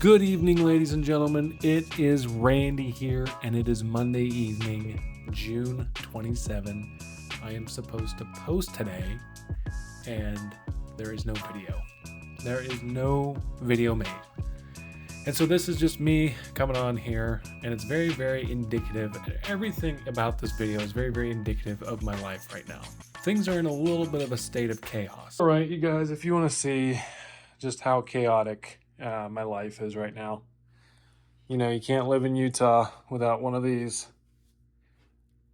Good evening, ladies and gentlemen. It is Randy here, and it is Monday evening, June 27. I am supposed to post today, and there is no video. There is no video made. And so this is just me coming on here, and it's very, very indicative. Everything about this video is very, very indicative of my life right now. Things are in a little bit of a state of chaos. All right, you guys, if you want to see just how chaotic my life is right now, you know, you can't live in Utah without one of these.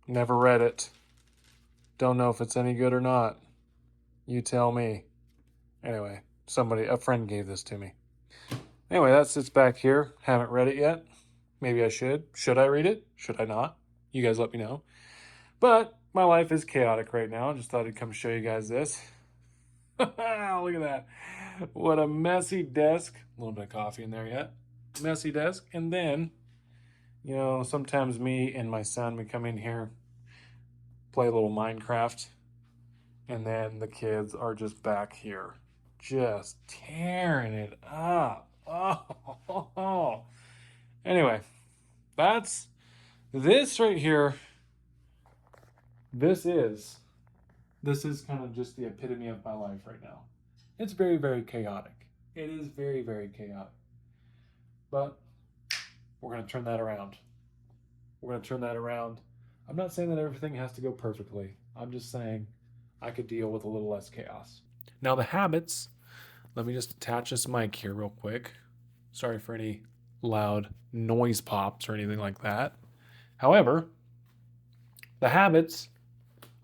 Never read it. Don't know if it's any good or not. You tell me. Anyway, a friend gave this to me. Anyway, that sits back here. Haven't read it yet. Maybe I should. Should I read it? Should I not? You guys let me know. But my life is chaotic right now. Just thought I'd come show you guys this. Look at that. What a messy desk. A little bit of coffee in there yet. Messy desk. And then, you know, sometimes me and my son, we come in here, play a little Minecraft, and then the kids are just back here, just tearing it up. Oh. Anyway, that's this right here. This is kind of just the epitome of my life right now. It's very, very chaotic. It is very, very chaotic. But we're going to turn that around. We're going to turn that around. I'm not saying that everything has to go perfectly. I'm just saying I could deal with a little less chaos. Now the habits, let me just attach this mic here real quick. Sorry for any loud noise pops or anything like that. However, the habits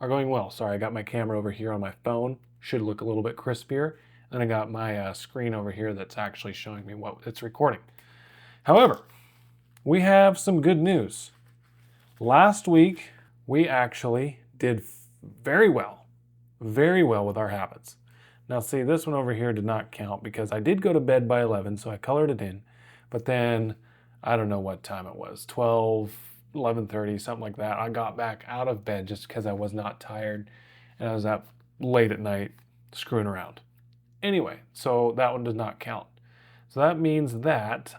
are going well. Sorry, I got my camera over here on my phone. Should look a little bit crispier. And I got my screen over here that's actually showing me what it's recording. However, we have some good news. Last week, we actually did very well with our habits. Now see, this one over here did not count because I did go to bed by 11, so I colored it in. But then, I don't know what time it was, 12, 11:30, something like that. I got back out of bed just because I was not tired and I was up late at night screwing around. Anyway, so that one does not count. So that means that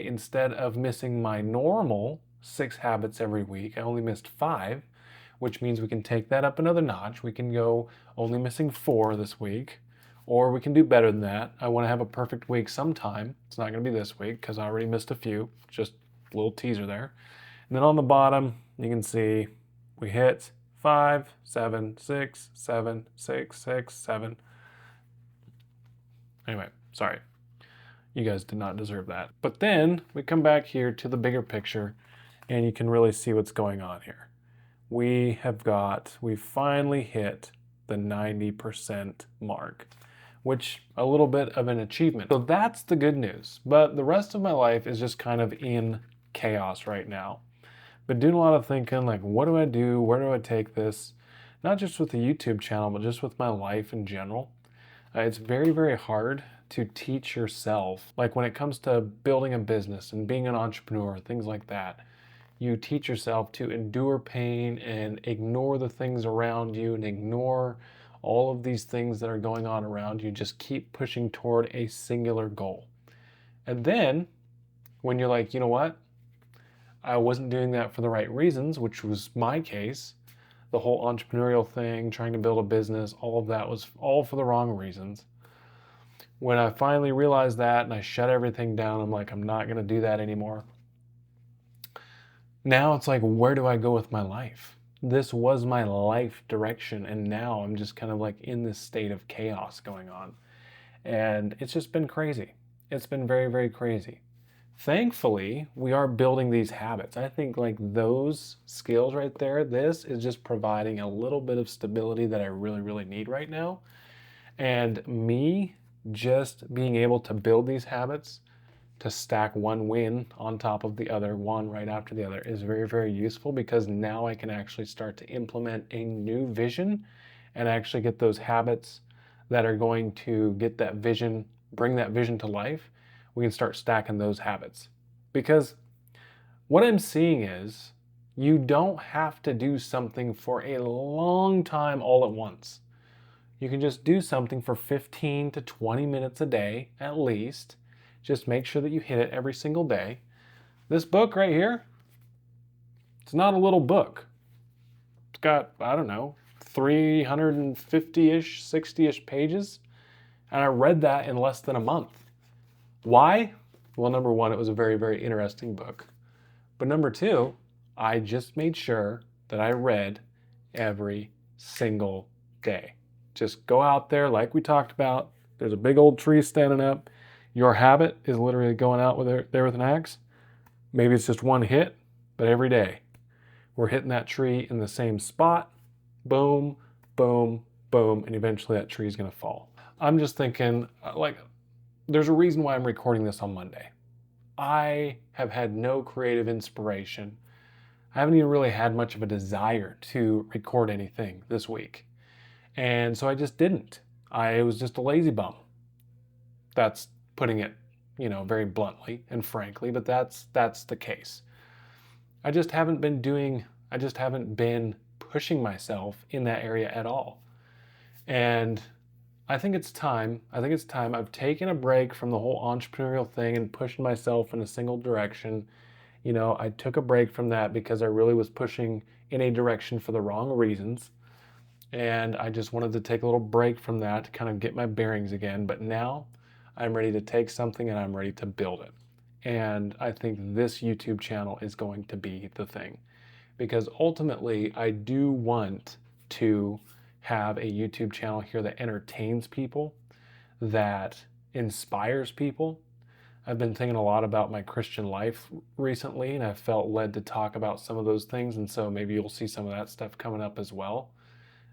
instead of missing my normal 6 habits every week, I only missed 5, which means we can take that up another notch. We can go only missing 4 this week, or we can do better than that. I want to have a perfect week sometime. It's not going to be this week because I already missed a few, just a little teaser there. And then on the bottom, you can see we hit 5, 7, 6, 7, 6, 6, 7. Anyway, sorry. You guys did not deserve that. But then we come back here to the bigger picture and you can really see what's going on here. We finally hit the 90% mark, which a little bit of an achievement. So that's the good news. But the rest of my life is just kind of in chaos right now. Been doing a lot of thinking, like, what do I do? Where do I take this? Not just with the YouTube channel, but just with my life in general. It's very, very hard to teach yourself. Like when it comes to building a business and being an entrepreneur, things like that, you teach yourself to endure pain and ignore the things around you and ignore all of these things that are going on around you. Just keep pushing toward a singular goal. And then when you're like, you know what? I wasn't doing that for the right reasons, which was my case. The whole entrepreneurial thing, trying to build a business, all of that was all for the wrong reasons. When I finally realized that and I shut everything down, I'm like, I'm not going to do that anymore. Now it's like, where do I go with my life? This was my life direction, and now I'm just kind of like in this state of chaos going on. And it's just been crazy. It's been very, very crazy. Thankfully, we are building these habits. I think like those skills right there, this is just providing a little bit of stability that I really, really need right now. And me just being able to build these habits, to stack one win on top of the other, one right after the other, is very, very useful because now I can actually start to implement a new vision and actually get those habits that are going to get that vision, bring that vision to life. We can start stacking those habits. Because what I'm seeing is you don't have to do something for a long time all at once. You can just do something for 15 to 20 minutes a day at least Just make sure that you hit it every single day. This book right here, it's not a little book. It's got, I don't know, 350-ish, 60-ish pages. And I read that in less than a month. Why? Well, number one, it was a very, very interesting book. But number two, I just made sure that I read every single day. Just go out there like we talked about. There's a big old tree standing up. Your habit is literally going out there with an axe. Maybe it's just one hit, but every day we're hitting that tree in the same spot. Boom, boom, boom, and eventually that tree is going to fall. I'm just thinking, like, there's a reason why I'm recording this on Monday. I have had no creative inspiration. I haven't even really had much of a desire to record anything this week. And so I just didn't. I was just a lazy bum. That's putting it, very bluntly and frankly, but that's the case. I just haven't been pushing myself in that area at all. And I think it's time. I've taken a break from the whole entrepreneurial thing and pushing myself in a single direction. I took a break from that because I really was pushing in a direction for the wrong reasons. And I just wanted to take a little break from that to kind of get my bearings again. But now I'm ready to take something and I'm ready to build it. And I think this YouTube channel is going to be the thing. Because ultimately, I do want to have a YouTube channel here that entertains people, that inspires people. I've been thinking a lot about my Christian life recently, and I felt led to talk about some of those things, and so maybe you'll see some of that stuff coming up as well.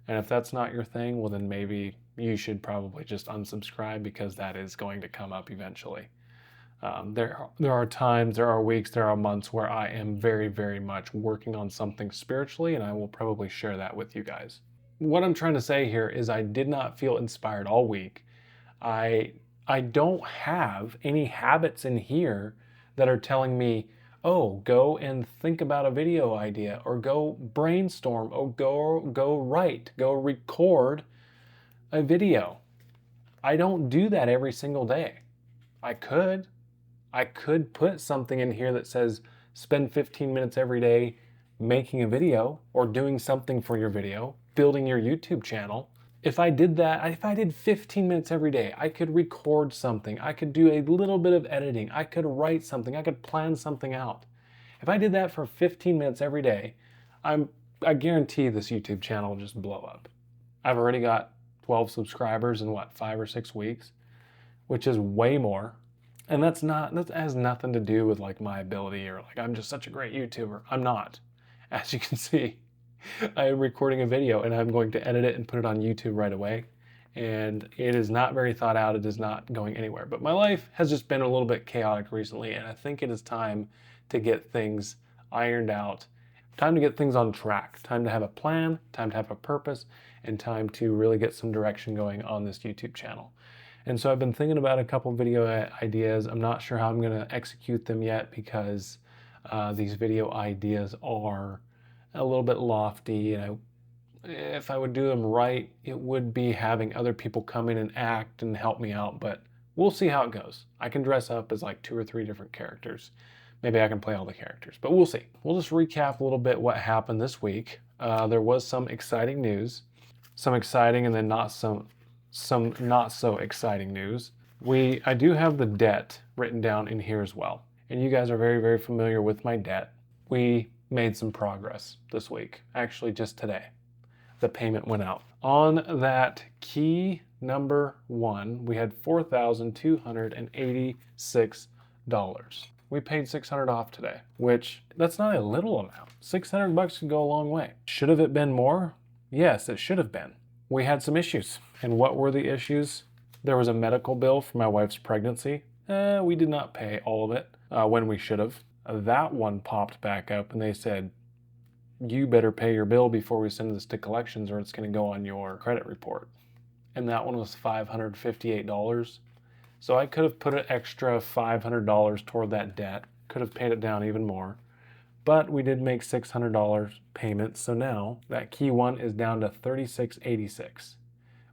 And if that's not your thing, well then maybe you should probably just unsubscribe, because that is going to come up eventually. There are times, there are weeks, there are months where I am very, very much working on something spiritually, and I will probably share that with you guys. What I'm trying to say here is I did not feel inspired all week. I don't have any habits in here that are telling me, oh, go and think about a video idea, or go brainstorm, or go write, go record a video. I don't do that every single day. I could put something in here that says spend 15 minutes every day making a video or doing something for your video, building your YouTube channel. If I did that, if I did 15 minutes every day, I could record something. I could do a little bit of editing. I could write something. I could plan something out. If I did that for 15 minutes every day, I guarantee this YouTube channel will just blow up. I've already got 12 subscribers in 5 or 6 weeks, which is way more. And that has nothing to do with like my ability or like I'm just such a great YouTuber. I'm not. As you can see, I am recording a video and I'm going to edit it and put it on YouTube right away. And it is not very thought out. It is not going anywhere. But my life has just been a little bit chaotic recently, and I think it is time to get things ironed out. Time to get things on track. Time to have a plan, time to have a purpose, and time to really get some direction going on this YouTube channel. And so I've been thinking about a couple video ideas. I'm not sure how I'm going to execute them yet, because these video ideas are a little bit lofty. If I would do them right, it would be having other people come in and act and help me out, but we'll see how it goes. I can dress up as like 2 or 3 different characters. Maybe I can play all the characters, but we'll see. We'll just recap a little bit what happened this week. There was some exciting news, some exciting and then some not so exciting news. I do have the debt written down in here as well. And you guys are very, very familiar with my debt. We made some progress this week, actually just today. The payment went out. On that key number 1, we had $4,286. We paid $600 off today, which that's not a little amount. $600 can go a long way. Should have it been more? Yes, it should have been. We had some issues. And what were the issues? There was a medical bill for my wife's pregnancy. We did not pay all of it when we should have. That one popped back up and they said, you better pay your bill before we send this to collections or it's going to go on your credit report. And that one was $558. So I could have put an extra $500 toward that debt, could have paid it down even more, but we did make $600 payments. So now that key one is down to $36.86,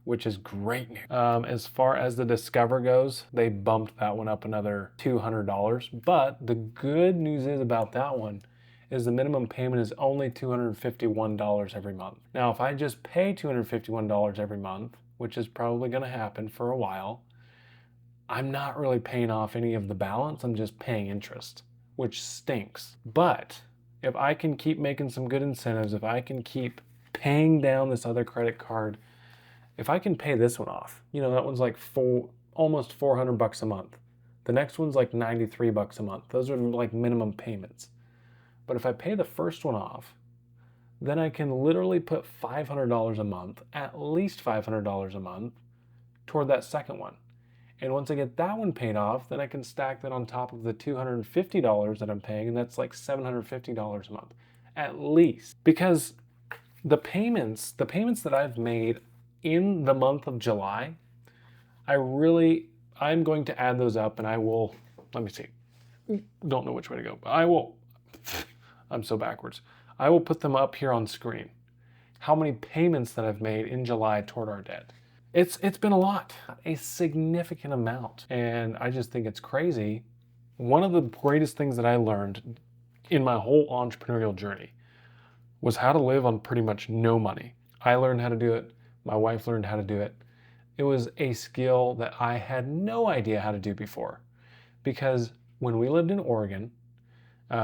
which is great news. As far as the Discover goes, they bumped that one up another $200. But the good news is about that one is the minimum payment is only $251 every month. Now, if I just pay $251 every month, which is probably going to happen for a while, I'm not really paying off any of the balance. I'm just paying interest, which stinks. But if I can keep making some good incentives, if I can keep paying down this other credit card, if I can pay this one off, you know, that one's like almost $400 a month. The next one's like $93 a month. Those are like minimum payments. But if I pay the first one off, then I can literally put $500 a month, at least $500 a month, toward that second one. And once I get that one paid off, then I can stack that on top of the $250 that I'm paying, and that's like $750 a month, at least. Because the payments that I've made in the month of July, I'm going to add those up, and I will, let me see, don't know which way to go, but I'm so backwards. I will put them up here on screen. How many payments that I've made in July toward our debt. It's been a lot, a significant amount. And I just think it's crazy. One of the greatest things that I learned in my whole entrepreneurial journey was how to live on pretty much no money. I learned how to do it. My wife learned how to do it. It was a skill that I had no idea how to do before. Because when we lived in Oregon,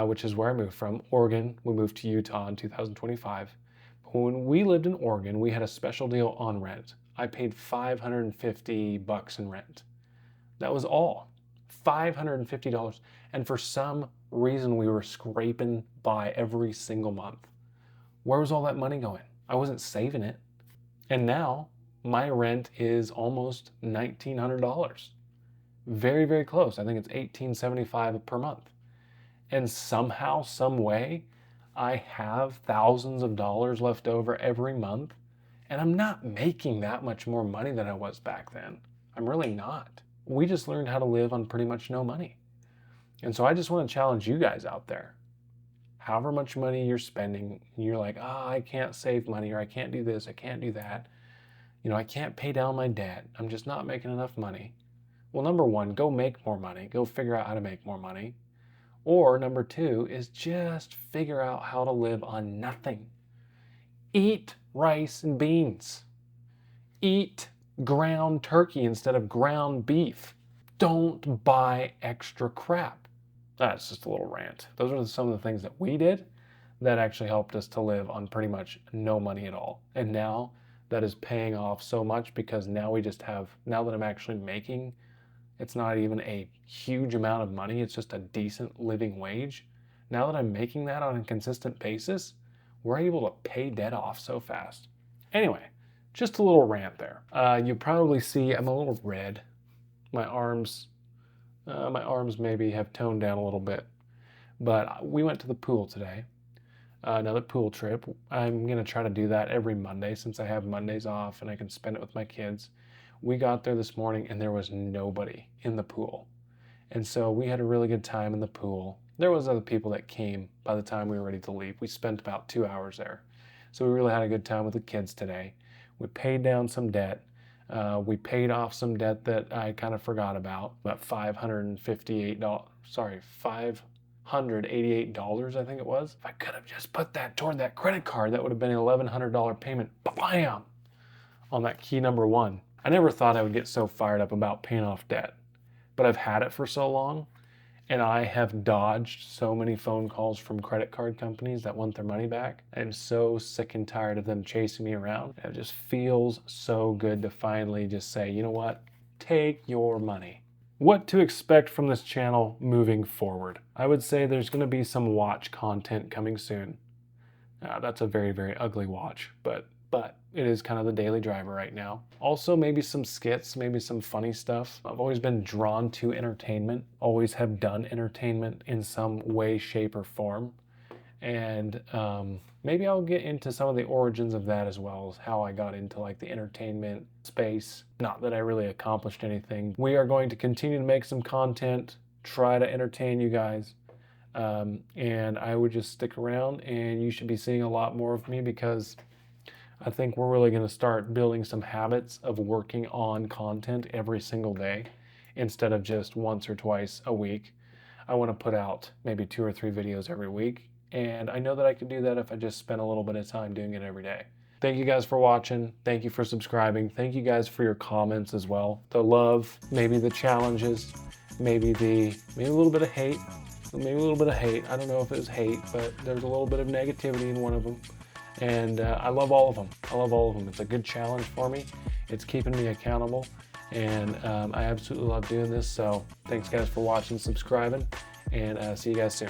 which is where I moved from, Oregon, we moved to Utah in 2025. But when we lived in Oregon, we had a special deal on rent. I paid $550 in rent. That was all. $550. And for some reason, we were scraping by every single month. Where was all that money going? I wasn't saving it. And now my rent is almost $1,900. Very, very close. I think it's $1,875 per month. And somehow, some way, I have thousands of dollars left over every month. And I'm not making that much more money than I was back then. I'm really not. We just learned how to live on pretty much no money. And so I just want to challenge you guys out there. However much money you're spending, you're like, I can't save money, or I can't do this, I can't do that. You know, I can't pay down my debt. I'm just not making enough money. Well, number one, go make more money. Go figure out how to make more money. Or number two is just figure out how to live on nothing. Eat rice and beans. Eat ground turkey instead of ground beef. Don't buy extra crap. That's just a little rant. Those are some of the things that we did that actually helped us to live on pretty much no money at all. And now that is paying off so much because now now that I'm actually making, it's not even a huge amount of money. It's just a decent living wage. Now that I'm making that on a consistent basis, we're able to pay debt off so fast. Anyway, just a little rant there. You probably see I'm a little red. My arms maybe have toned down a little bit. But we went to the pool today. Another pool trip. I'm going to try to do that every Monday since I have Mondays off and I can spend it with my kids. We got there this morning and there was nobody in the pool. And so we had a really good time in the pool. There was other people that came by the time we were ready to leave. We spent about 2 hours there. So we really had a good time with the kids today. We paid down some debt. We paid off some debt that I kind of forgot about $588, $588, I think it was. If I could have just put that toward that credit card, that would have been an $1,100 payment. Bam! On that key number one. I never thought I would get so fired up about paying off debt, but I've had it for so long, and I have dodged so many phone calls from credit card companies that want their money back. I'm so sick and tired of them chasing me around. It just feels so good to finally just say, you know what? Take your money. What to expect from this channel moving forward? I would say there's going to be some watch content coming soon. That's a very, very ugly watch, but it is kind of the daily driver right now. Also, maybe some skits, maybe some funny stuff. I've always been drawn to entertainment, always have done entertainment in some way, shape, or form. And maybe I'll get into some of the origins of that as well as how I got into like the entertainment space. Not that I really accomplished anything. We are going to continue to make some content, try to entertain you guys. And I would just stick around and you should be seeing a lot more of me because I think we're really going to start building some habits of working on content every single day instead of just once or twice a week. I want to put out maybe 2 or 3 videos every week, and I know that I can do that if I just spend a little bit of time doing it every day. Thank you guys for watching. Thank you for subscribing. Thank you guys for your comments as well. The love, maybe the challenges, maybe a little bit of hate. Maybe a little bit of hate. I don't know if it was hate, but there's a little bit of negativity in one of them. And I love all of them. I love all of them. It's a good challenge for me. It's keeping me accountable. And I absolutely love doing this. So thanks guys for watching, subscribing, and see you guys soon.